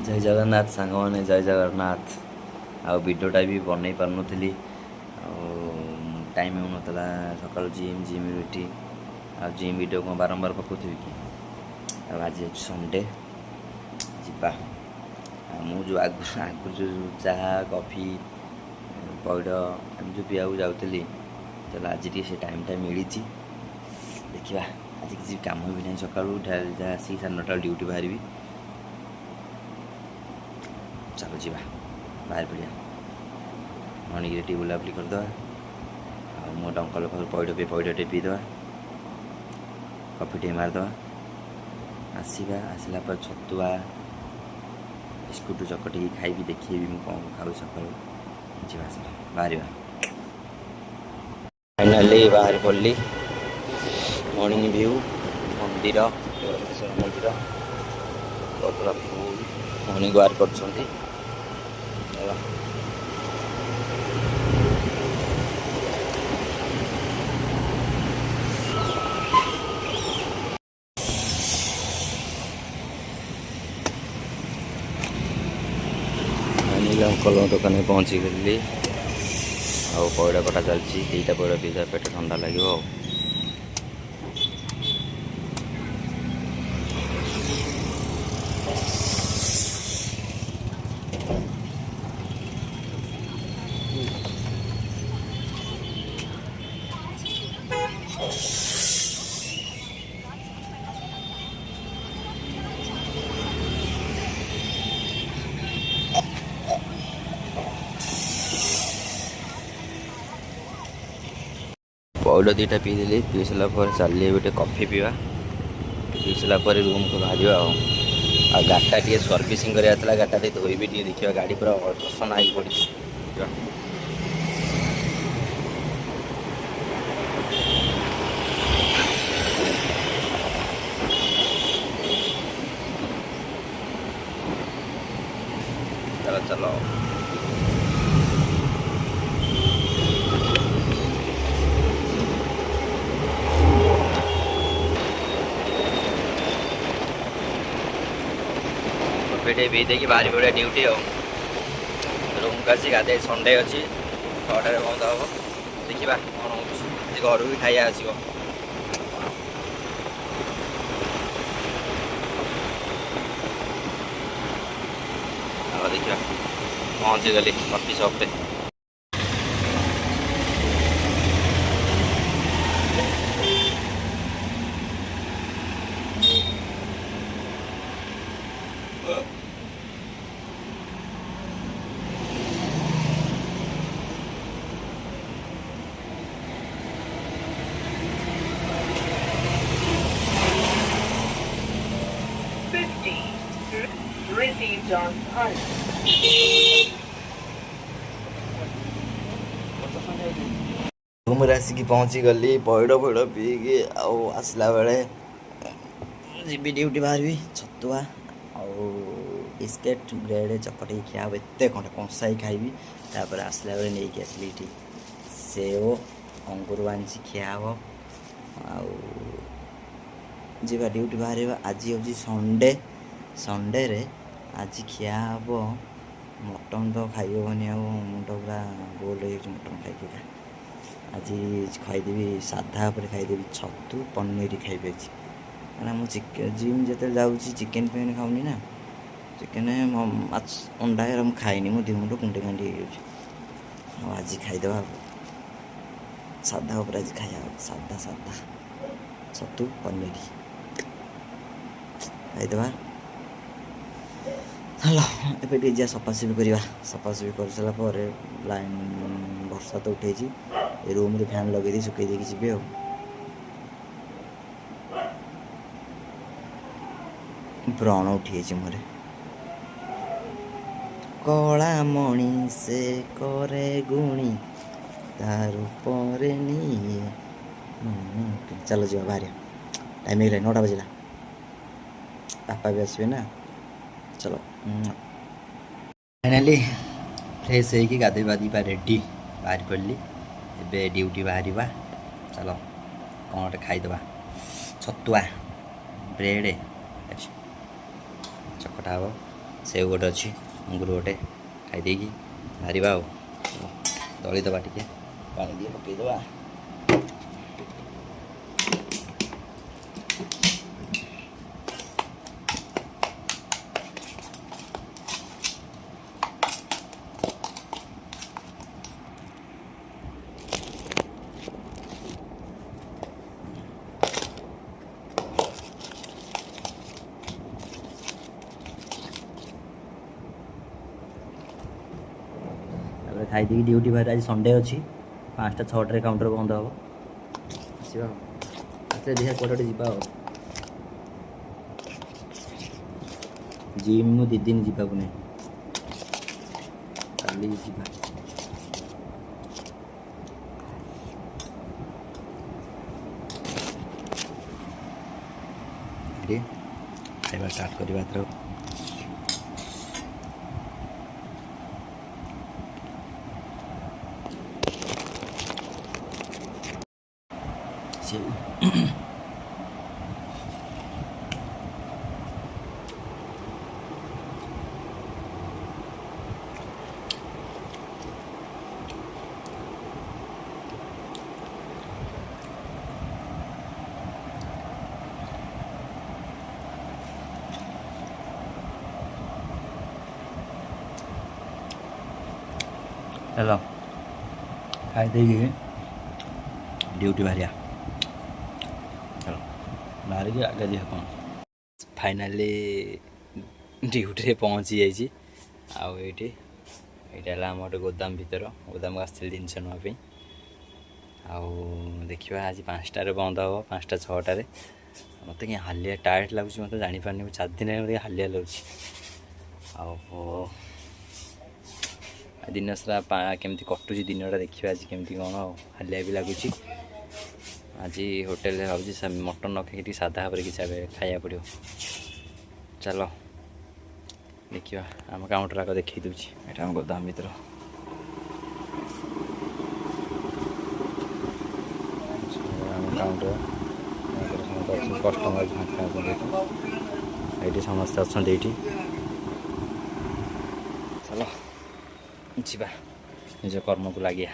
जय जगन्नाथ सांग मैंने जय जगन्नाथ। आउ भिडियोटा भी बनई पार नी टाइम हो सका जिम जिम उठी आ जिम भिडियो कौन बारंबार पकाउथि कि आज संडे जा मुझे आगु जो चाह कॉफी पैड एम जो पीवा जाऊली चलो आज टे से टाइम मिली देखा आज किसी कम भी ना सका जहाँ आसिक 9:30 ड्यूटी बाहर चलो जी बाहर पड़ा मर्निंग टे बुलाबुली करदे मो अंकल पाख पैड टे पीदे कॉफी टे मारदे आसवा आसला पर छतुआ बिस्कुट चकटी खाई देखी मुझे कौन खाऊ सका जी बाहर फाइनाली बाहर पड़ी मॉर्निंग व्यू मंदिर मंदिर पूरा फुल मॉर्निंग वाक कर अंकल दुकान में पहुँची गली आ पैड़ कटा चलती 2टा पैड़ पीसा पेट ठंडा लगे। पैड 2टा पीदेली पी सारा चलिए गोटे कॉफी पीवा पी सारा रूम को बाहर आ गाटा टे सर्विसिंग कराला गाटा टे धोई भी देखा गाड़ी पूरा अल्ट्रासन आई पड़ी चलो चलो पेटे पी देखिए बाहर पड़ा ड्यूटी रूम को आसी गाधे संडे अच्छी 6टार बंद हम देखा कौन हो घर भी खाया आसो देखा पहुँची गली कॉफी शॉप पे received on punch. रूम आसिक पहुँची गली पैड फैड पीकी आसला बेले जी ड्यूटी बाहर छतुआ बिस्केट ब्रेड चकटी खिया एत खंडे कंसाई खाइबी तापर आसला बेले नहीं आसली ये सेव अंगूर आनी खिया हम ड्यूटी बाहर आज हूँ संडे संडे रे आज खिया हम मटन तो खाई हेनी मुंड पूरा गोल हो मटन खाई आज खाईदेवी साधा पर खाईदेवी छतु पनीर खाइबी आज क्या मुझे जिम जो जाऊँगी चिकेन फिकेन खाऊनी ना चिकेन अंडा मुझे खाइनी मो देह मुंड कुंडे कांडी हो आज खाईदे साधा पर आज खाया साधा साधा छतु पनीर खाईदे हेलो एबे जा सफासफी करवा सफासफी कर सारापर लाइन वर्षा तो उठे रूम रे फैन लगे दी सुखे देखी जी व्रण उठी मोरे कला मणि से करे गुणी तार पर चलो जा बाहर टाइम हो 9टा बजला पापा भी आसबे ना चलो फाइनाली फ्रेश होगी गाधे बाधी रेडी बाहर पड़ी एबे ड्यूटी बाहर चलो कौन गोटे खाईदे छतुआ ब्रेड चकटा हम सेव गोटे अच्छी अंगूर गोटे खाईदे बाहर आ दली दबा टे पानी दिए पकईदबा खाईदी ड्यूटी बाहर आज संडे अच्छी 5टा 6टारे काउंटर बंद हम आसवा देखा कौटे जा जिम मु 2 दिन जावाक नहीं काली खाଇବା स्टार्ट करवा एथर चलो खाई दे ड्यूटी बाहर चलो बाहर की आगे जी कौन फाइनाली ड्यूटी पहुँची जाइए आईटी यहाँ आम गोटे गोदाम भर गोदाम आसती जिनस नापी देखा आज 5टारे बंद हम 5टा 6टारे मत क्या हालिया टायर्ड लगुच मत जापार 4 दिन मत हालिया लगुच दिन सारा केमती कटुची दिनटा देखिए आज केमती कौन हालिया भी लगुच आज होटेल भाई मटन न खाई साधा भाव किसी खाया पड़ो चलो देखिए आम काउंटर आगे देखी दूची यहाँ गोदाम भर काउंटर कस्टमर ये समस्त अच्छा चलो जा निज कर्म को लगे।